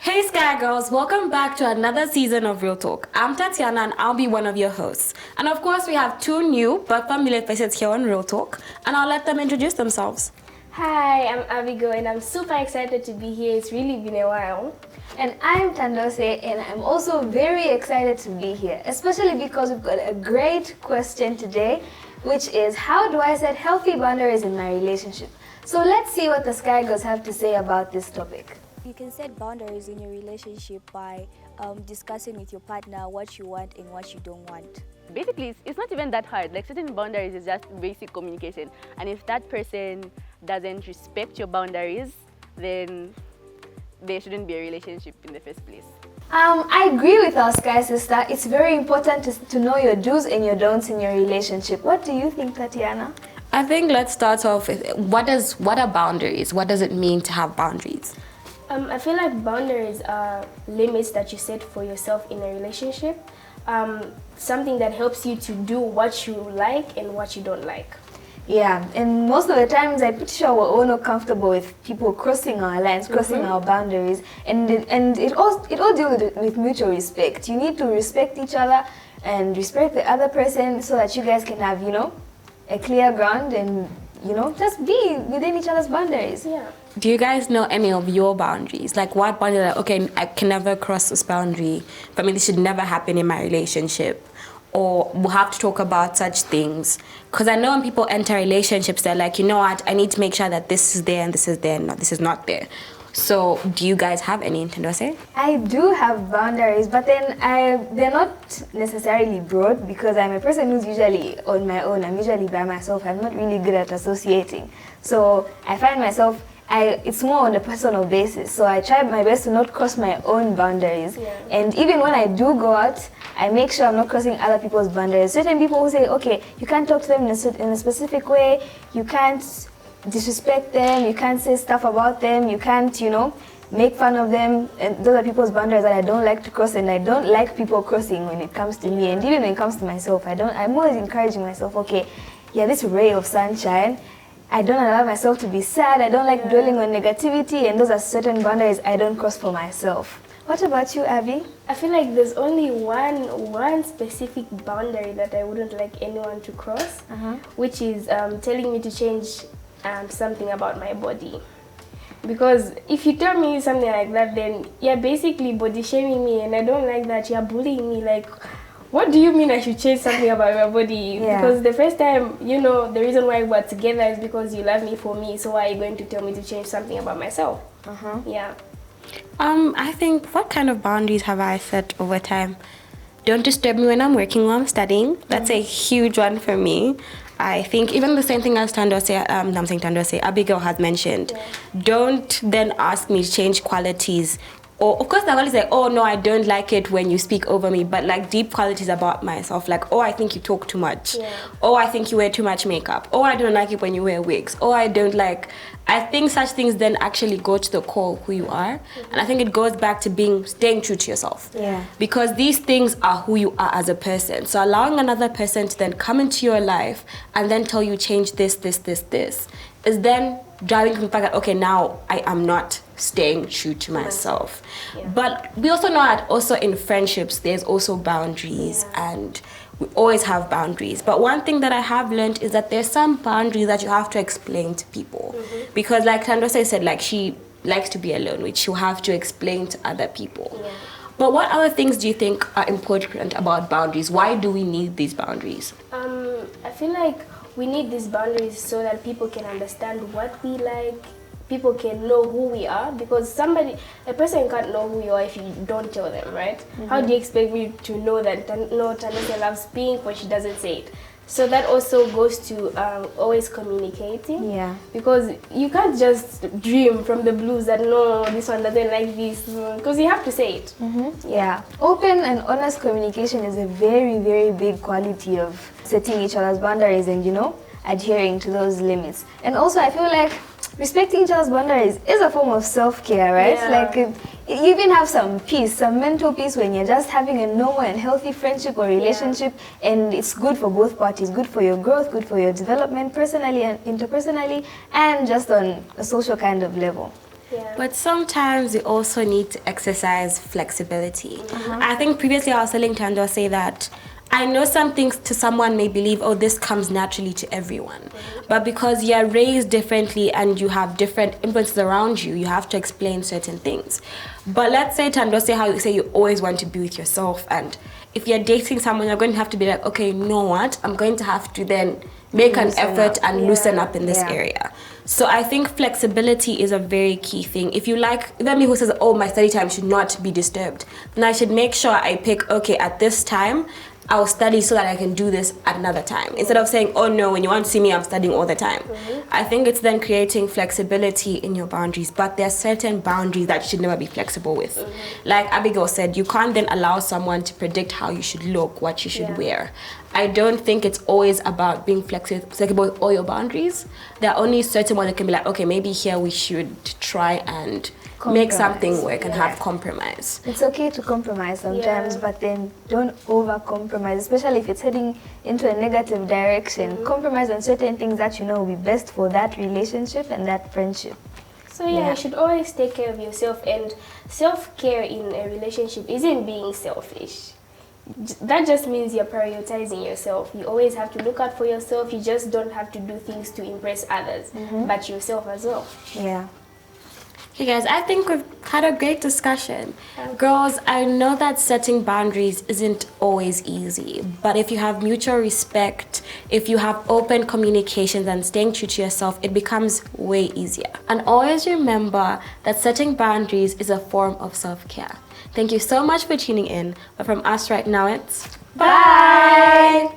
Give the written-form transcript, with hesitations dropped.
Hey Sky Girls, welcome back to another season of Real Talk. I'm Tatiana and I'll be one of your hosts. And of course we have two new but familiar faces here on Real Talk, and I'll let them introduce themselves. Hi, I'm Abigail and I'm super excited to be here. It's really been a while. And I'm Tandose and I'm also very excited to be here, especially because we've got a great question today, which is how do I set healthy boundaries in my relationship? So let's see what the Sky Girls have to say about this topic. You can set boundaries in your relationship by discussing with your partner what you want and what you don't want. Basically, it's not even that hard. Like, setting boundaries is just basic communication. And if that person doesn't respect your boundaries, then there shouldn't be a relationship in the first place. I agree with our Sky sister. It's very important to know your do's and your don'ts in your relationship. What do you think, Tatiana? I think let's start off with what are boundaries? What does it mean to have boundaries? I feel like boundaries are limits that you set for yourself in a relationship. Something that helps you to do what you like and what you don't like. Yeah, and most of the times I'm pretty sure we're all not comfortable with people crossing our lines, crossing our boundaries, and it all deals with mutual respect. You need to respect each other and respect the other person so that you guys can have, a clear ground and, just be within each other's boundaries. Yeah. Do you guys know any of your boundaries? Like what boundary, like, okay, I can never cross this boundary. For me, this should never happen in my relationship. Or we'll have to talk about such things. Because I know when people enter relationships, they're like, you know what, I need to make sure that this is there and this is there and this is not there. So do you guys have any Nintendo say? I do have boundaries, but then they're not necessarily broad because I'm a person who's usually on my own. I'm usually by myself. I'm not really good at associating. So I find myself, it's more on a personal basis. So I try my best to not cross my own boundaries. Yeah. And even when I do go out, I make sure I'm not crossing other people's boundaries. Certain people will say, okay, you can't talk to them in a specific way. You can't disrespect them. You can't say stuff about them. You can't, make fun of them. And those are people's boundaries that I don't like to cross, and I don't like people crossing when it comes to me. And even when it comes to myself, I'm always encouraging myself, okay, yeah, this ray of sunshine, I don't allow myself to be sad. I don't like dwelling on negativity, and those are certain boundaries I don't cross for myself. What about you, Abby? I feel like there's only one specific boundary that I wouldn't like anyone to cross, which is telling me to change something about my body. Because if you tell me something like that, then you're basically body shaming me, and I don't like that. You're bullying me. Like, what do you mean I should change something about my body? Yeah. Because the first time, the reason why we're together is because you love me for me. So why are you going to tell me to change something about myself? Yeah. I think, what kind of boundaries have I set over time? Don't disturb me when I'm working or I'm studying. That's a huge one for me. I think even the same thing as Abigail has mentioned. Yeah. Don't then ask me to change qualities. Or, of course, I always say, oh, no, I don't like it when you speak over me. But, like, deep qualities about myself. Like, oh, I think you talk too much. Yeah. Oh, I think you wear too much makeup. Oh, I don't like it when you wear wigs. Oh, I don't like... I think such things then actually go to the core of who you are. And I think it goes back to staying true to yourself. Yeah. Because these things are who you are as a person. So allowing another person to then come into your life and then tell you change this, is then driving from the fact that, okay, now I am not staying true to myself. Yeah. But we also know that also in friendships, there's also boundaries, and we always have boundaries. But one thing that I have learned is that there's some boundaries that you have to explain to people. Because like Tandose said, like, she likes to be alone, which you have to explain to other people. Yeah. But what other things do you think are important about boundaries? Why do we need these boundaries? I feel like we need these boundaries so that people can understand what we like, people can know who we are, because a person can't know who you are if you don't tell them, right? How do you expect me to know that Tanita loves pink when she doesn't say it? So that also goes to always communicating. Yeah. Because you can't just dream from the blues that no, this one doesn't like this, because you have to say it. Yeah. Open and honest communication is a very, very big quality of setting each other's boundaries and, adhering to those limits. And also, I feel like respecting each other's boundaries is a form of self-care, right? Yeah. Like, you even have some peace, some mental peace when you're just having a normal and healthy friendship or relationship, and it's good for both parties, good for your growth, good for your development personally and interpersonally, and just on a social kind of level. Yeah. But sometimes you also need to exercise flexibility. I think previously I was telling Tando say that I know some things to someone may believe, oh, this comes naturally to everyone. But because you're raised differently and you have different influences around you, you have to explain certain things. But let's say, Tando, say how you say you always want to be with yourself, and if you're dating someone, you're going to have to be like, okay, you know what? I'm going to have to then make an effort and loosen up in this area. So I think flexibility is a very key thing. If you like, even me who says, oh, my study time should not be disturbed, then I should make sure I pick, okay, at this time, I'll study so that I can do this at another time. Instead of saying, oh no, when you want to see me, I'm studying all the time. I think it's then creating flexibility in your boundaries, but there are certain boundaries that you should never be flexible with. Like Abigail said, you can't then allow someone to predict how you should look, what you should wear. I don't think it's always about being flexible with all your boundaries. There are only certain ones that can be like, okay, maybe here we should try and make something work and have compromise. It's okay to compromise sometimes, but then don't over-compromise, especially if it's heading into a negative direction. Compromise on certain things that you know will be best for that relationship and that friendship. So you should always take care of yourself, and self-care in a relationship isn't being selfish. That just means you're prioritizing yourself. You always have to look out for yourself. You just don't have to do things to impress others, but yourself as well. Yeah. Okay guys, I think we've had a great discussion. Girls, I know that setting boundaries isn't always easy, but if you have mutual respect, if you have open communications and staying true to yourself, it becomes way easier. And always remember that setting boundaries is a form of self-care. Thank you so much for tuning in, but from us right now, it's bye!